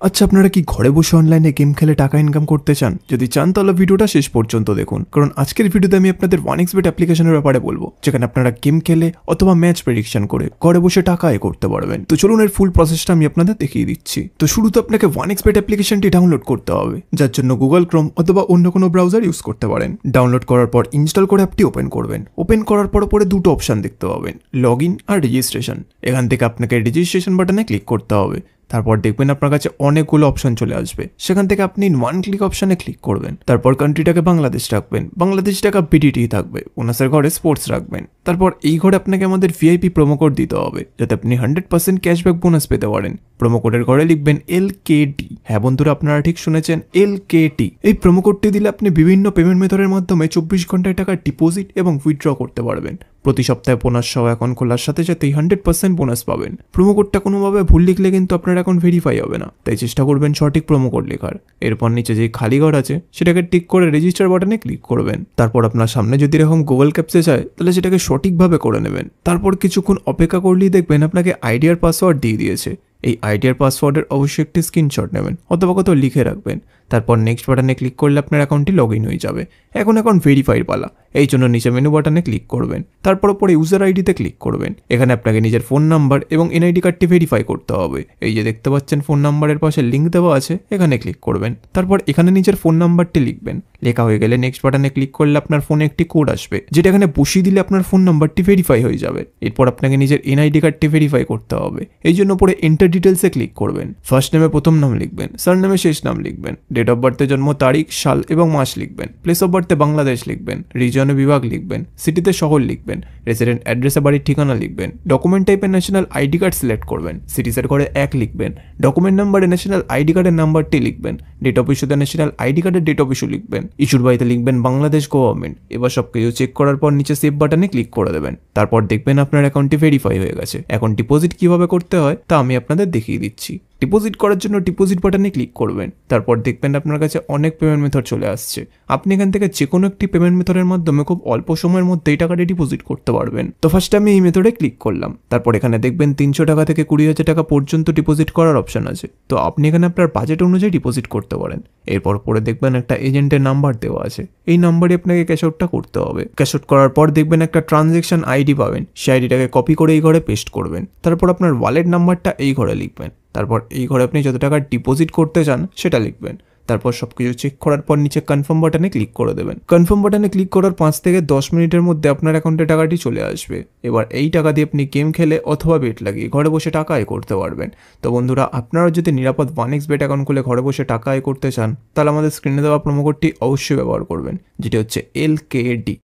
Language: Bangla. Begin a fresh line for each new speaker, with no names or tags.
আচ্ছা, আপনারা কি ঘরে বসে অনলাইনে গেম খেলে টাকা ইনকাম করতে চান? যদি চান তাহলে ভিডিওটা শেষ পর্যন্ত দেখুন, কারণ আজকের ভিডিওতে আমি আপনাদের 1xbet অ্যাপ্লিকেশনের ব্যাপারে বলবো, যেখানে আপনারা গেম খেলে অথবা ম্যাচ প্রেডিকশন করে ঘরে বসে টাকা আয় করতে পারবেন। তো চলুন এর ফুল প্রসেসটা আমি আপনাদের দেখিয়ে দিচ্ছি। তো শুরুতে আপনাকে 1xbet অ্যাপ্লিকেশনটি ডাউনলোড করতে হবে, যার জন্য গুগল ক্রোম অথবা অন্য কোনো ব্রাউজার ইউজ করতে পারেন। ডাউনলোড করার পর ইনস্টল করে অ্যাপটি ওপেন করবেন। ওপেন করার পর উপরে দুটো অপশন দেখতে পাবেন, লগ ইন আর রেজিস্ট্রেশন। এখান থেকে আপনাকে রেজিস্ট্রেশন বাটনে ক্লিক করতে হবে। তারপর দেখবেন আপনার কাছে অনেকগুলো অপশন চলে আসবে, সেখান থেকে আপনি ওয়ান ক্লিক অপশনে ক্লিক করবেন। তারপর কান্ট্রিটাকে বাংলাদেশ রাখবেন, বাংলাদেশ টাকা বিডিটি থাকবে। বোনাসের ঘরে স্পোর্টস রাখবেন। তারপর এই ঘরে আপনাকে আমাদের ভিআইপি প্রোমো কোড দিতে হবে, যাতে আপনি 100% ক্যাশব্যাক বোনাস পেতে পারেন। প্রোমো কোডের ঘরে লিখবেন LKT। হ্যাঁ বন্ধুরা, আপনারা ঠিক শুনেছেন, LKT। এই প্রোমো কোডটি দিলে আপনি বিভিন্ন পেমেন্ট মেথডের মাধ্যমে 24 ঘন্টায় টাকা ডিপোজিট এবং উইথড্র করতে পারবেন। প্রতি সপ্তাহে বোনাস সহ অ্যাকাউন্ট খোলার সাথে সাথেই 100% বোনাস পাবেন। প্রোমো কোডটা কোনোভাবে ভুল লিখলে কিন্তু আপনার অ্যাকাউন্ট ভেরিফাই হবে না, তাই চেষ্টা করবেন সঠিক প্রোমো কোড লেখার। এরপর নিচে যে খালি ঘর আছে সেটাকে টিক করে রেজিস্টার বাটনে ক্লিক করবেন। তারপর আপনার সামনে যদি এরকম গুগল ক্যাপচা চায় তাহলে সেটাকে সঠিকভাবে করে নেবেন। তারপর কিছুক্ষণ অপেক্ষা করলেই দেখবেন আপনাকে আইডি আর পাসওয়ার্ড দিয়ে দিয়েছে। এই আইডি আর পাসওয়ার্ডের অবশ্যই একটি স্ক্রিনশট নেবেন অথবা কোথাও লিখে রাখবেন। তারপর নেক্সট বাটনে ক্লিক করলে আপনার অ্যাকাউন্টটি লগ ইন হয়ে যাবে। এখন অ্যাকাউন্ট ভেরিফাইড পালা, এই জন্য নিচে মেনু বাটনে ক্লিক করবেন। তারপর পরে ইউজার আইডিতে ক্লিক করবেন। এখানে আপনাকে নিজের ফোন নাম্বার এবং এনআইডি কার্ডটি ভেরিফাই করতে হবে। এই যে দেখতে পাচ্ছেন ফোন নাম্বারের পাশে লিঙ্ক দেওয়া আছে, এখানে ক্লিক করবেন। তারপর এখানে নিজের ফোন নাম্বারটি লিখবেন। লেখা হয়ে গেলে নেক্সট বাটনে ক্লিক করলে আপনার ফোনে একটি কোড আসবে, যেটা এখানে বসিয়ে দিলে আপনার ফোন নাম্বারটি ভেরিফাই হয়ে যাবে। এরপর আপনাকে নিজের এনআইডি কার্ডটি ভেরিফাই করতে হবে, এই জন্য পরে এন্টার ডিটেলসে ক্লিক করবেন। ফার্স্ট নেমে প্রথম নাম লিখবেন, সার নেমে শেষ নাম লিখবেন, ডেট অফ বার্থে জন্ম তারিখ, সাল এবং মাস লিখবেন, প্লেস অফ বার্থে বাংলাদেশ লিখবেন, রিজনে বিভাগ লিখবেন, সিটিতে শহর লিখবেন, রেসিডেন্ট অ্যাড্রেসে বাড়ির ঠিকানা লিখবেন, ডকুমেন্ট টাইপে ন্যাশনাল আইডি কার্ড সিলেক্ট করবেন, সিটিজের ঘরে 1 লিখবেন, ডকুমেন্ট নাম্বারে ন্যাশনাল আইডি কার্ডের নাম্বারটি লিখবেন, ডেট অফ ইস্যুতে ন্যাশনাল আইডি কার্ডের ডেট অফ ইস্যু লিখবেন, ইস্যুর বাড়িতে লিখবেন বাংলাদেশ গভর্নমেন্ট। এবার সবকিছু চেক করার পর নিচে সেভ বাটনে ক্লিক করে দেবেন। তারপর দেখবেন আপনার অ্যাকাউন্টটি ভেরিফাই হয়ে গেছে। এখন ডিপোজিট কিভাবে করতে হয় তা আমি আপনাদের দেখিয়ে দিচ্ছি। ডিপোজিট করার জন্য ডিপোজিট বাটনে ক্লিক করবেন। তারপর দেখবেন আপনার কাছে অনেক পেমেন্ট মেথড চলে আসছে। আপনি এখান থেকে যে কোনো একটি পেমেন্ট মেথডের মাধ্যমে খুব অল্প সময়ের মধ্যে এই টাকাটি ডিপোজিট করতে পারবেন। তো ফার্স্টে আমি এই মেথডে ক্লিক করলাম। তারপর এখানে দেখবেন 300 টাকা থেকে 20,000 টাকা পর্যন্ত ডিপোজিট করার অপশন আছে। তো আপনি এখানে আপনার বাজেট অনুযায়ী ডিপোজিট করতে পারেন। এরপর পরে দেখবেন একটা এজেন্টের নাম্বার দেওয়া আছে, এই নাম্বারে আপনাকে ক্যাশ আউটটা করতে হবে। ক্যাশ আউট করার পর দেখবেন একটা ট্রানজ্যাকশন আইডি পাবেন, সেই আইডিটাকে কপি করে এই ঘরে পেস্ট করবেন। তারপর আপনার ওয়ালেট নাম্বারটা এই ঘরে লিখবেন। তারপর এই ঘরে আপনি যত টাকা ডিপোজিট করতে চান সেটা লিখবেন। তারপর সবকিছু চেক করার পর নিচে কনফার্ম বাটনে ক্লিক করে দেবেন। কনফার্ম বাটনে ক্লিক করার 5 থেকে 10 মিনিটের মধ্যে আপনার অ্যাকাউন্টে টাকাটি চলে আসবে। এবার এই টাকা দিয়ে আপনি গেম খেলে অথবা বেট লাগিয়ে ঘরে বসে টাকা আয় করতে পারবেন। তো বন্ধুরা, আপনারা যদি নিরাপদ 1xbet অ্যাকাউন্ট খুলে ঘরে বসে টাকা আয় করতে চান, তাহলে আমাদের স্ক্রিনে দেওয়া প্রোমো কোডটি অবশ্যই ব্যবহার করবেন, যেটি হচ্ছে LKD।